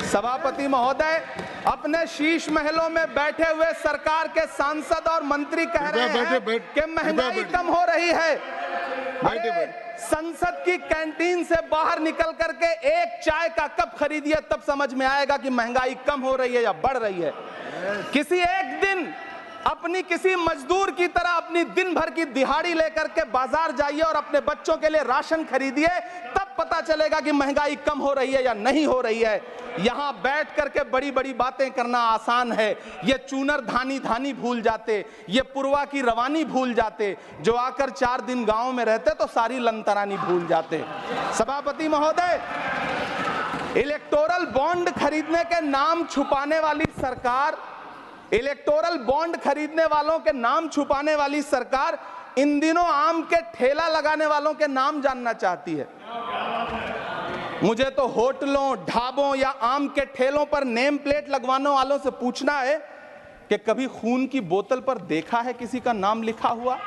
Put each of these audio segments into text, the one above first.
सभापति महोदय, अपने शीश महलों में बैठे हुए सरकार के सांसद और मंत्री कह रहे हैं कि महंगाई कम हो रही है। संसद की कैंटीन से बाहर निकल करके एक चाय का कप खरीदिए, तब समझ में आएगा कि महंगाई कम हो रही है या बढ़ रही है। किसी एक दिन अपनी किसी मजदूर की तरह अपनी दिन भर की दिहाड़ी लेकर के बाजार जाइए और अपने बच्चों के लिए राशन खरीदिए, तब पता चलेगा कि महंगाई कम हो रही है या नहीं हो रही है। यहां बैठ करके बड़ी बड़ी बातें करना आसान है। ये चूनर धानी धानी भूल जाते, ये पुरवा की रवानी भूल जाते, जो आकर 4 दिन गांव में रहते तो सारी लंतरानी भूल जाते। सभापति महोदय, इलेक्टोरल बॉन्ड खरीदने के नाम छुपाने वाली सरकार, इलेक्टोरल बॉन्ड खरीदने वालों के नाम छुपाने वाली सरकार इन दिनों आम के ठेला लगाने वालों के नाम जानना चाहती है। मुझे तो होटलों, ढाबों या आम के ठेलों पर नेम प्लेट लगवाने वालों से पूछना है कि कभी खून की बोतल पर देखा है किसी का नाम लिखा हुआ?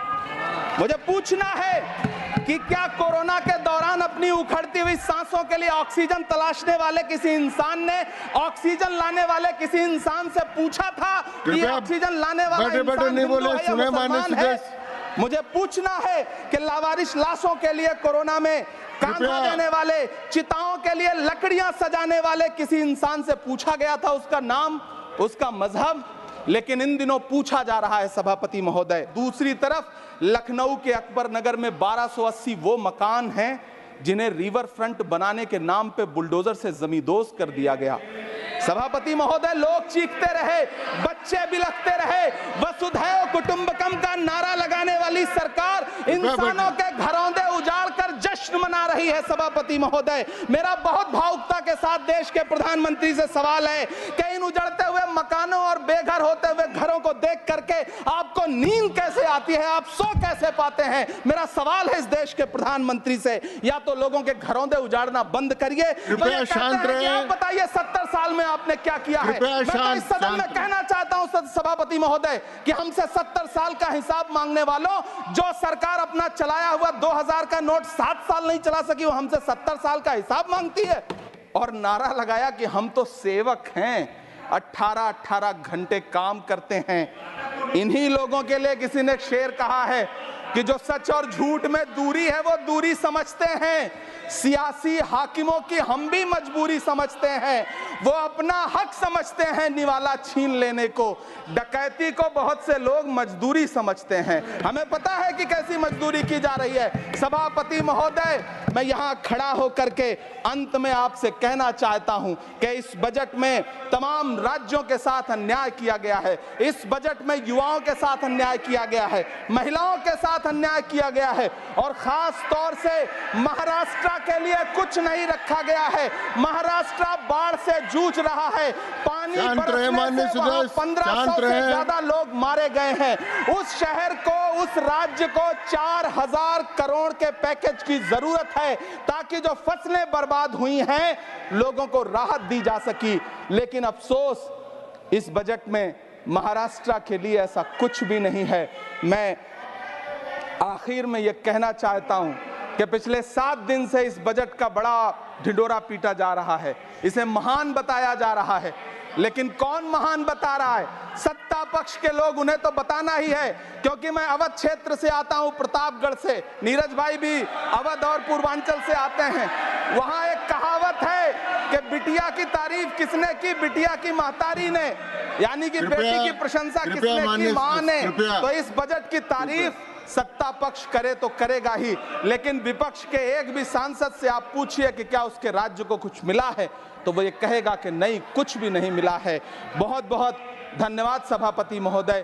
मुझे पूछना है कि क्या कोरोना के दौरान अपनी उखड़ती हुई सांसों के लिए ऑक्सीजन तलाशने वाले किसी इंसान ने ऑक्सीजन लाने वाले किसी इंसान से पूछा था कि ऑक्सीजन लाने वाला इंसान हिंदू है या मुसलमान है? मुझे पूछना है कि लावारिस लाशों के लिए कोरोना में कांधा देने वाले, चिताओं के लिए लकड़ियां सजाने वाले किसी इंसान से पूछा गया था उसका नाम, उसका मजहब? लेकिन इन दिनों पूछा जा रहा है सभापति महोदय। दूसरी तरफ लखनऊ के अकबर नगर में 1280 वो मकान हैं जिन्हें रिवर फ्रंट बनाने के नाम पे बुलडोजर से जमींदोज कर दिया गया। सभापति महोदय, लोग चीखते रहे, बच्चे बिलखते रहे, वसुधैव कुटुंबकम का नारा लगाने वाली सरकार इंसानों के घरौंदे उजाड़ कर जश्न मना रही है। सभापति महोदय, मेरा बहुत भावुकता के साथ देश के प्रधानमंत्री से सवाल है कि इन उजड़ते हुए मकानों और बेघर होते हुए घरों को देख करके आपको नींद कैसे आती है, आप सो कैसे पाते हैं? मेरा सवाल है इस देश के प्रधानमंत्री से, या तो लोगों के घरौंदे उजाड़ना बंद करिए, आप बताइए 70 साल में आपने क्या किया है? मैं तो इस सदन में कहना चाहता हूं सभापति महोदय कि हमसे 70 साल का हिसाब मांगने वालों, जो सरकार अपना चलाया हुआ 2000 का नोट 7 साल नहीं चला सकी, वो हमसे 70 साल का हिसाब मांगती है। और नारा लगाया कि हम तो सेवक हैं, 18-18 घंटे काम करते हैं। इन्हीं लोगों के लिए किसी ने शेर कहा है कि जो सच और झूठ में दूरी है वो दूरी समझते हैं। सियासी हाकिमों की हम भी मजबूरी समझते हैं, वो अपना हक समझते हैं निवाला छीन लेने को। डकैती को बहुत से लोग मजदूरी समझते हैं। हमें पता है कि कैसी मजदूरी की जा रही है। सभापति महोदय, मैं यहाँ खड़ा होकर के अंत में आपसे कहना चाहता हूँ कि इस बजट में तमाम राज्यों के साथ अन्याय किया गया है। इस बजट में युवाओं के साथ अन्याय किया गया है, महिलाओं के साथ अन्याय किया गया है, और खास तौर से महाराष्ट्र के लिए कुछ नहीं रखा गया है। महाराष्ट्र बाढ़ से जूझ रहा है, पानी बरसने से वहां 1500 से ज्यादा लोग मारे गए हैं। उस शहर को, उस राज्य को 4000 करोड़ के पैकेज की जरूरत है ताकि जो फसलें बर्बाद हुई हैं लोगों को राहत दी जा सकी। लेकिन अफसोस, इस बजट में महाराष्ट्र के लिए ऐसा कुछ भी नहीं है। मैं आखिर में यह कहना चाहता हूं कि पिछले 7 दिन से इस बजट का बड़ा ढिंढोरा पीटा जा रहा है, इसे महान बताया जा रहा है। लेकिन कौन महान बता रहा है? सत्ता पक्ष के लोग, उन्हें तो बताना ही है, क्योंकि मैं अवध क्षेत्र से आता हूं, प्रतापगढ़ से। नीरज भाई भी अवध और पूर्वांचल से आते हैं। वहां एक कहावत है कि बिटिया की तारीफ किसने की? बिटिया की महतारी ने, यानी कि बेटी की प्रशंसा किसने की? मां ने। तो इस बजट की तारीफ सत्ता पक्ष करे तो करेगा ही, लेकिन विपक्ष के एक भी सांसद से आप पूछिए कि क्या उसके राज्य को कुछ मिला है, तो वो ये कहेगा कि नहीं, कुछ भी नहीं मिला है। बहुत बहुत धन्यवाद सभापति महोदय।